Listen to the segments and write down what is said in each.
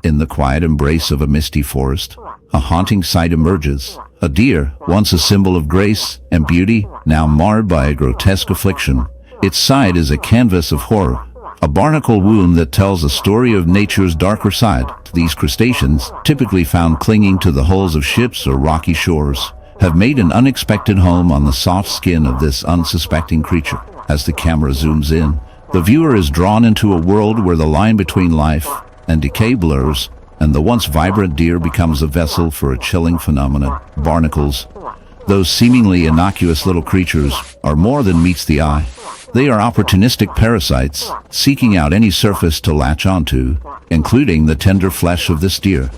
In the quiet embrace of a misty forest, a haunting sight emerges. A deer, once a symbol of grace and beauty, now marred by a grotesque affliction. Its side is a canvas of horror, a barnacle wound that tells a story of nature's darker side. These crustaceans, typically found clinging to the hulls of ships or rocky shores, have made an unexpected home on the soft skin of this unsuspecting creature. As the camera zooms in, the viewer is drawn into a world where the line between life and decay blurs, and the once vibrant deer becomes a vessel for a chilling phenomenon. Barnacles, those seemingly innocuous little creatures, are more than meets the eye. They are opportunistic parasites, seeking out any surface to latch onto, including the tender flesh of this deer.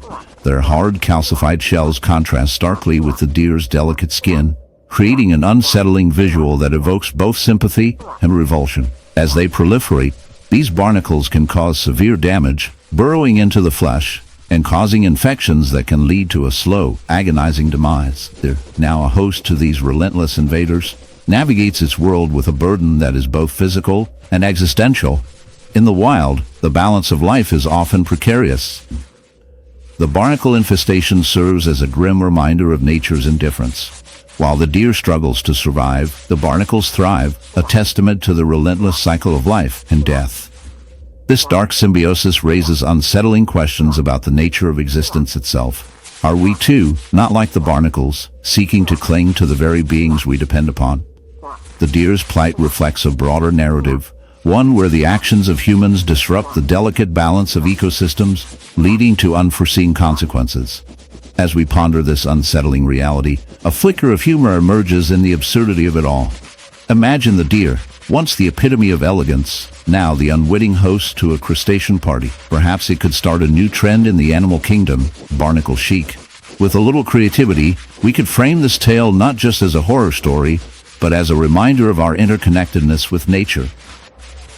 Their hard, calcified shells contrast starkly with the deer's delicate skin, creating an unsettling visual that evokes both sympathy and revulsion. As they proliferate, these barnacles can cause severe damage, burrowing into the flesh and causing infections that can lead to a slow, agonizing demise. They're now a host to these relentless invaders, navigates its world with a burden that is both physical and existential. In the wild, the balance of life is often precarious. The barnacle infestation serves as a grim reminder of nature's indifference. While the deer struggles to survive, the barnacles thrive, a testament to the relentless cycle of life and death. This dark symbiosis raises unsettling questions about the nature of existence itself. Are we too, not like the barnacles, seeking to cling to the very beings we depend upon? The deer's plight reflects a broader narrative, one where the actions of humans disrupt the delicate balance of ecosystems, leading to unforeseen consequences. As we ponder this unsettling reality, a flicker of humor emerges in the absurdity of it all. Imagine the deer, once the epitome of elegance, now the unwitting host to a crustacean party. Perhaps it could start a new trend in the animal kingdom, barnacle chic. With a little creativity, we could frame this tale not just as a horror story, but as a reminder of our interconnectedness with nature.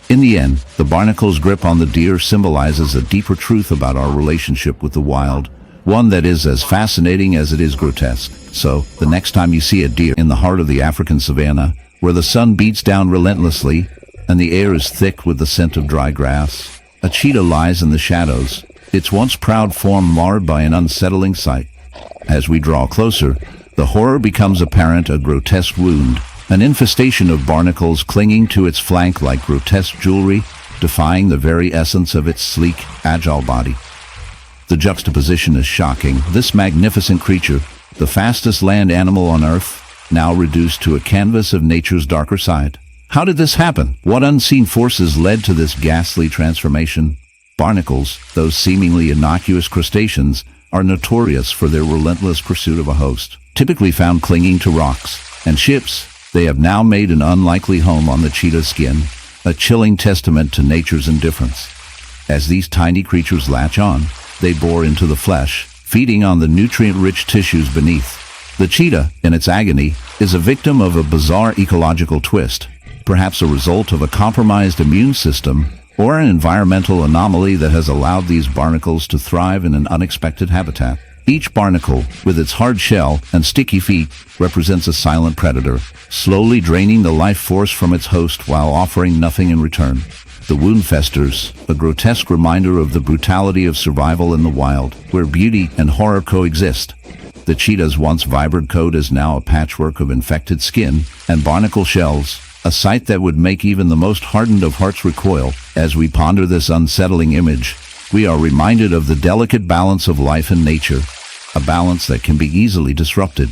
In the end, the barnacle's grip on the deer symbolizes a deeper truth about our relationship with the wild, one that is as fascinating as it is grotesque. So, the next time you see a deer in the heart of the African savanna, where the sun beats down relentlessly and the air is thick with the scent of dry grass, a cheetah lies in the shadows, its once proud form marred by an unsettling sight. As we draw closer, the horror becomes apparent, a grotesque wound, an infestation of barnacles clinging to its flank like grotesque jewelry, defying the very essence of its sleek, agile body. The juxtaposition is shocking. This magnificent creature, the fastest land animal on Earth, now reduced to a canvas of nature's darker side. How did this happen? What unseen forces led to this ghastly transformation? Barnacles, those seemingly innocuous crustaceans, are notorious for their relentless pursuit of a host. Typically found clinging to rocks and ships, they have now made an unlikely home on the cheetah's skin, a chilling testament to nature's indifference. As these tiny creatures latch on, they bore into the flesh, feeding on the nutrient-rich tissues beneath. The cheetah, in its agony, is a victim of a bizarre ecological twist, perhaps a result of a compromised immune system or an environmental anomaly that has allowed these barnacles to thrive in an unexpected habitat. Each barnacle, with its hard shell and sticky feet, represents a silent predator, slowly draining the life force from its host while offering nothing in return. The wound festers, a grotesque reminder of the brutality of survival in the wild, where beauty and horror coexist. The cheetah's once vibrant coat is now a patchwork of infected skin and barnacle shells, a sight that would make even the most hardened of hearts recoil. As we ponder this unsettling image, we are reminded of the delicate balance of life and nature, a balance that can be easily disrupted.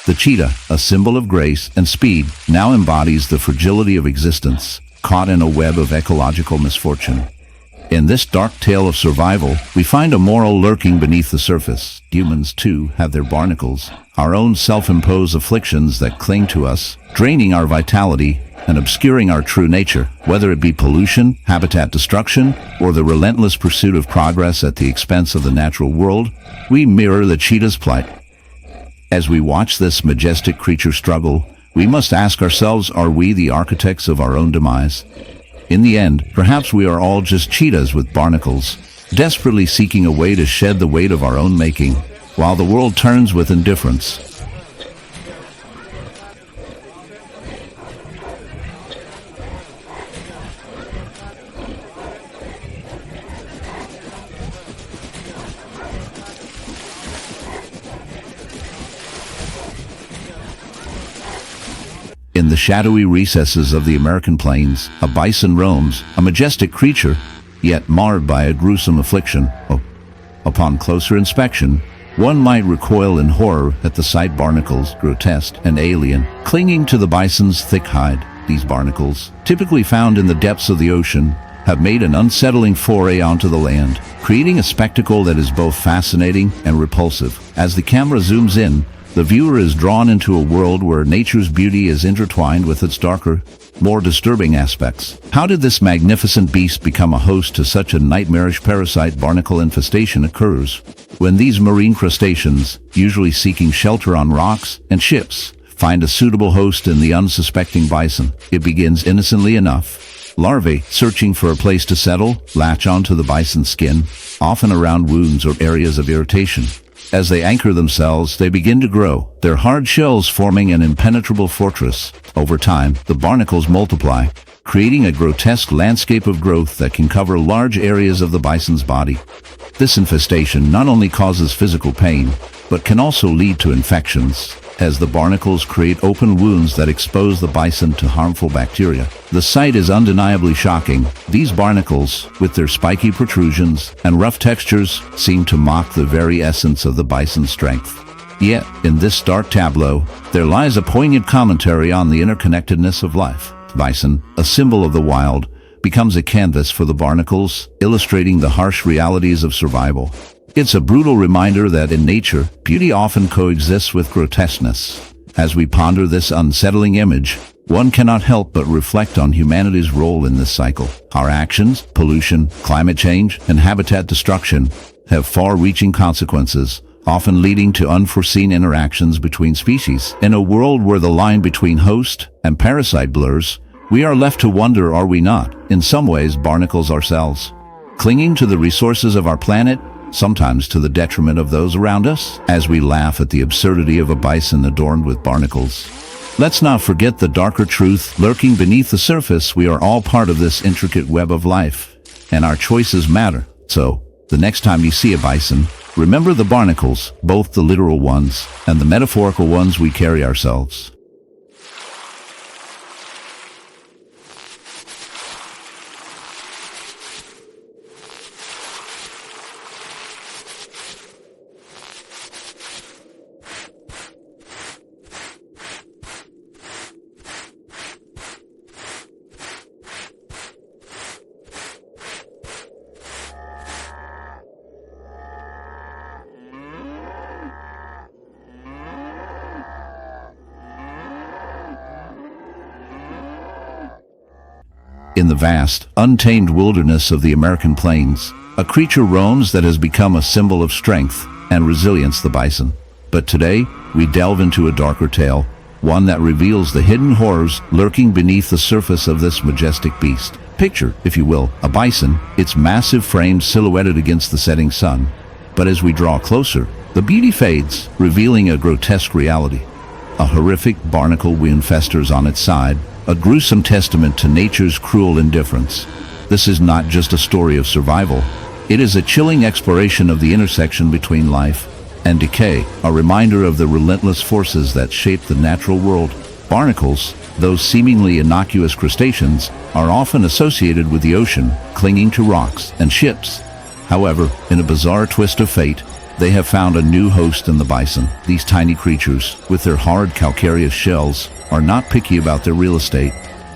The cheetah, a symbol of grace and speed, now embodies the fragility of existence, caught in a web of ecological misfortune. In this dark tale of survival, we find a moral lurking beneath the surface. Humans, too, have their barnacles, our own self-imposed afflictions that cling to us, draining our vitality and obscuring our true nature. Whether it be pollution, habitat destruction, or the relentless pursuit of progress at the expense of the natural world, we mirror the cheetah's plight. As we watch this majestic creature struggle, we must ask ourselves, are we the architects of our own demise? In the end, perhaps we are all just cheetahs with barnacles, desperately seeking a way to shed the weight of our own making, while the world turns with indifference. In the shadowy recesses of the American plains, a bison roams, a majestic creature, yet marred by a gruesome affliction. Upon closer inspection, one might recoil in horror at the sight. Barnacles, grotesque and alien, clinging to the bison's thick hide. These barnacles, typically found in the depths of the ocean, have made an unsettling foray onto the land, creating a spectacle that is both fascinating and repulsive. As the camera zooms in, the viewer is drawn into a world where nature's beauty is intertwined with its darker, more disturbing aspects. How did this magnificent beast become a host to such a nightmarish parasite? Barnacle infestation occurs when these marine crustaceans, usually seeking shelter on rocks and ships, find a suitable host in the unsuspecting bison. It begins innocently enough. Larvae, searching for a place to settle, latch onto the bison's skin, often around wounds or areas of irritation. As they anchor themselves, they begin to grow, their hard shells forming an impenetrable fortress. Over time, the barnacles multiply, creating a grotesque landscape of growth that can cover large areas of the bison's body. This infestation not only causes physical pain, but can also lead to infections, as the barnacles create open wounds that expose the bison to harmful bacteria. The sight is undeniably shocking. These barnacles, with their spiky protrusions and rough textures, seem to mock the very essence of the bison's strength. Yet, in this stark tableau, there lies a poignant commentary on the interconnectedness of life. Bison, a symbol of the wild, becomes a canvas for the barnacles, illustrating the harsh realities of survival. It's a brutal reminder that in nature, beauty often coexists with grotesqueness. As we ponder this unsettling image, one cannot help but reflect on humanity's role in this cycle. Our actions, pollution, climate change, and habitat destruction have far-reaching consequences, often leading to unforeseen interactions between species. In a world where the line between host and parasite blurs, we are left to wonder, are we not, in some ways, barnacles ourselves, clinging to the resources of our planet, sometimes to the detriment of those around us? As we laugh at the absurdity of a bison adorned with barnacles, let's not forget the darker truth lurking beneath the surface. We are all part of this intricate web of life, and our choices matter. So, the next time you see a bison, remember the barnacles, both the literal ones and the metaphorical ones we carry ourselves. In the vast, untamed wilderness of the American plains, a creature roams that has become a symbol of strength and resilience, the bison. But today, we delve into a darker tale, one that reveals the hidden horrors lurking beneath the surface of this majestic beast. Picture, if you will, a bison, its massive frame silhouetted against the setting sun. But as we draw closer, the beauty fades, revealing a grotesque reality. A horrific barnacle wound festers on its side, a gruesome testament to nature's cruel indifference. This is not just a story of survival. It is a chilling exploration of the intersection between life and decay, a reminder of the relentless forces that shape the natural world. Barnacles, those seemingly innocuous crustaceans, are often associated with the ocean, clinging to rocks and ships. However, in a bizarre twist of fate, they have found a new host in the bison. These tiny creatures, with their hard calcareous shells, are not picky about their real estate.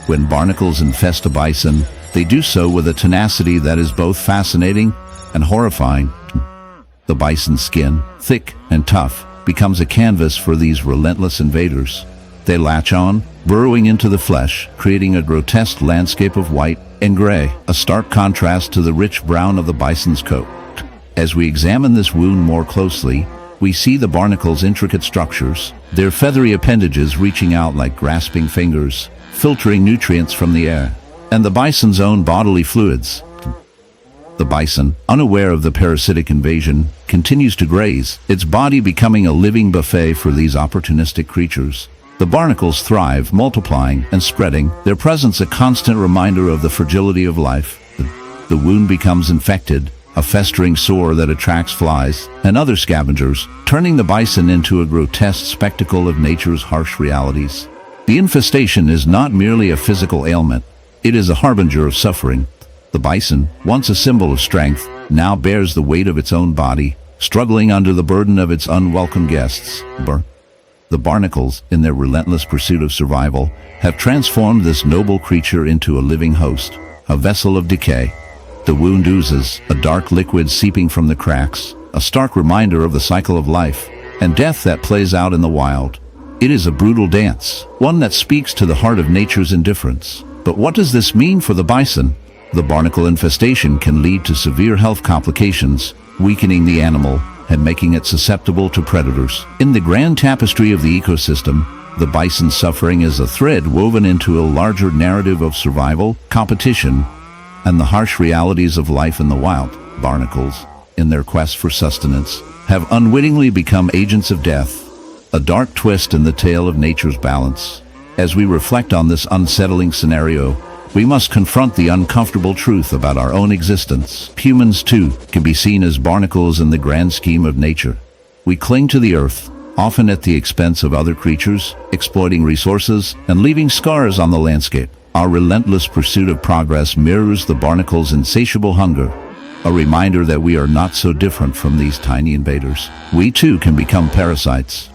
When barnacles infest a bison, they do so with a tenacity that is both fascinating and horrifying. The bison's skin, thick and tough, becomes a canvas for these relentless invaders. They latch on, burrowing into the flesh, creating a grotesque landscape of white and gray, a stark contrast to the rich brown of the bison's coat. As we examine this wound more closely, we see the barnacle's intricate structures, their feathery appendages reaching out like grasping fingers, filtering nutrients from the air, and the bison's own bodily fluids. The bison, unaware of the parasitic invasion, continues to graze, its body becoming a living buffet for these opportunistic creatures. The barnacles thrive, multiplying and spreading, their presence a constant reminder of the fragility of life. The wound becomes infected, a festering sore that attracts flies and other scavengers, turning the bison into a grotesque spectacle of nature's harsh realities. The infestation is not merely a physical ailment, it is a harbinger of suffering. The bison, once a symbol of strength, now bears the weight of its own body, struggling under the burden of its unwelcome guests. The barnacles, in their relentless pursuit of survival, have transformed this noble creature into a living host, a vessel of decay. The wound oozes, a dark liquid seeping from the cracks, a stark reminder of the cycle of life and death that plays out in the wild. It is a brutal dance, one that speaks to the heart of nature's indifference. But what does this mean for the bison? The barnacle infestation can lead to severe health complications, weakening the animal and making it susceptible to predators. In the grand tapestry of the ecosystem, the bison's suffering is a thread woven into a larger narrative of survival, competition, and the harsh realities of life in the wild. Barnacles, in their quest for sustenance, have unwittingly become agents of death, a dark twist in the tale of nature's balance. As we reflect on this unsettling scenario, we must confront the uncomfortable truth about our own existence. Humans, too, can be seen as barnacles in the grand scheme of nature. We cling to the earth, often at the expense of other creatures, exploiting resources and leaving scars on the landscape. Our relentless pursuit of progress mirrors the barnacle's insatiable hunger, a reminder that we are not so different from these tiny invaders. We, too, can become parasites,